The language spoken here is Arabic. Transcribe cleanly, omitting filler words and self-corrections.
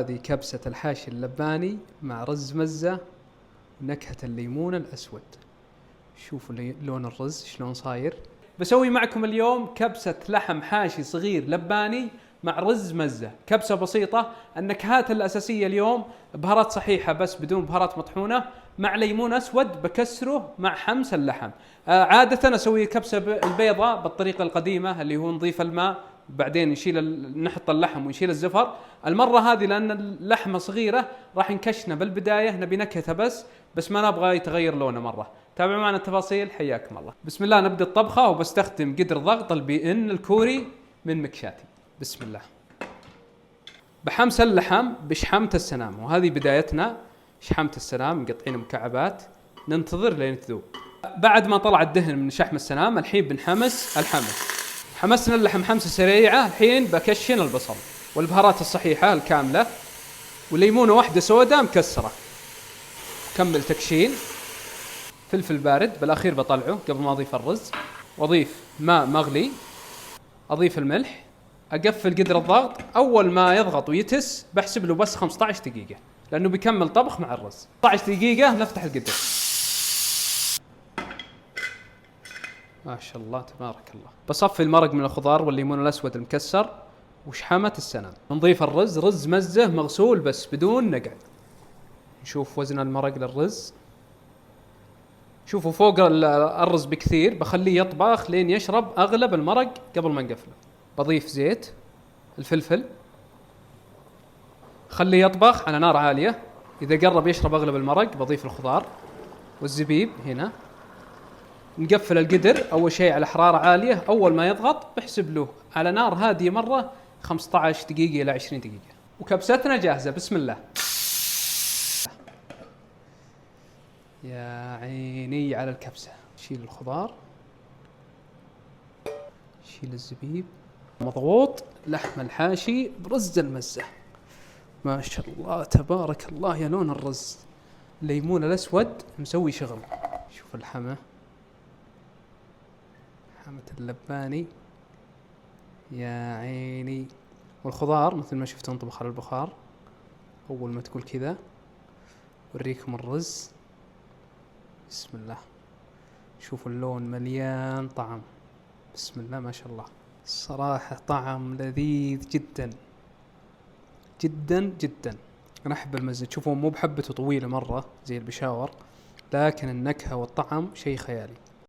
هذه كبسة الحاشي اللباني مع رز مزة ونكهة الليمون الأسود. شوفوا لون الرز شلون صاير. بسوي معكم اليوم كبسة لحم حاشي صغير لباني مع رز مزة. كبسة بسيطة. النكهات الأساسية اليوم بهارات صحيحة بس بدون بهارات مطحونة، مع ليمون أسود بكسره مع حمص اللحم. عادة أسوي كبسة البيضة بالطريقة القديمة اللي هو نضيف الماء وبعدين نحط اللحم ونشيل الزفر. المرة هذه لأن اللحمة صغيرة راح نكشنا بالبداية، نبي نكهتها بس ما نبغى يتغير لونه مرة. تابعوا معنا التفاصيل، حياكم الله. بسم الله نبدأ الطبخة، وبستخدم قدر ضغط البي ان الكوري من مكشاتي. بسم الله. بحمس اللحم بشحمة السنام، وهذه بدايتنا. شحمة السنام مقطعين مكعبات، ننتظر لين تذوب. بعد ما طلع الدهن من شحم السنام الحين بنحمس الحمس. حمسنا اللحم حمسة سريعة. الحين بكشن البصل والبهارات الصحيحة الكاملة وليمونة واحدة سوداء مكسرة. كمل تكشين. فلفل بارد بالأخير بطلعه قبل ما أضيف الرز، وأضيف ماء مغلي، أضيف الملح، أقفل قدر الضغط. أول ما يضغط ويتس بحسب له بس 15 دقيقة لأنه بيكمل طبخ مع الرز. 15 دقيقة نفتح القدر. ما شاء الله تبارك الله. بصفي المرق من الخضار والليمون الأسود المكسر وشحمة السنام. نضيف الرز، رز مزة مغسول بس بدون نقع. نشوف وزن المرق للرز. شوفوا فوق الرز بكثير، بخليه يطبخ لين يشرب أغلب المرق قبل ما نقفله. بضيف زيت، الفلفل، خليه يطبخ على نار عالية. إذا قرب يشرب أغلب المرق بضيف الخضار والزبيب هنا. نقفل القدر أول شيء على حرارة عالية. أول ما يضغط بحسب له على نار هادية مرة 15 دقيقة إلى 20 دقيقة. وكبستنا جاهزة. بسم الله. يا عيني على الكبسة. شيل الخضار، شيل الزبيب. مضغوط لحم الحاشي برز المزة. ما شاء الله تبارك الله يا لون الرز. الليمون الأسود مسوي شغل. شوف الحمى، حمة اللباني. يا عيني. والخضار مثل ما شفتوا نطبخ على البخار. أول ما تقول كذا وريكم الرز. بسم الله. شوفوا اللون مليان طعم. بسم الله ما شاء الله. الصراحة طعم لذيذ جدا جدا جدا. أنا أحب المزة. شوفوا مو بحبته طويلة مرة زي البشاور، لكن النكهة والطعم شيء خيالي.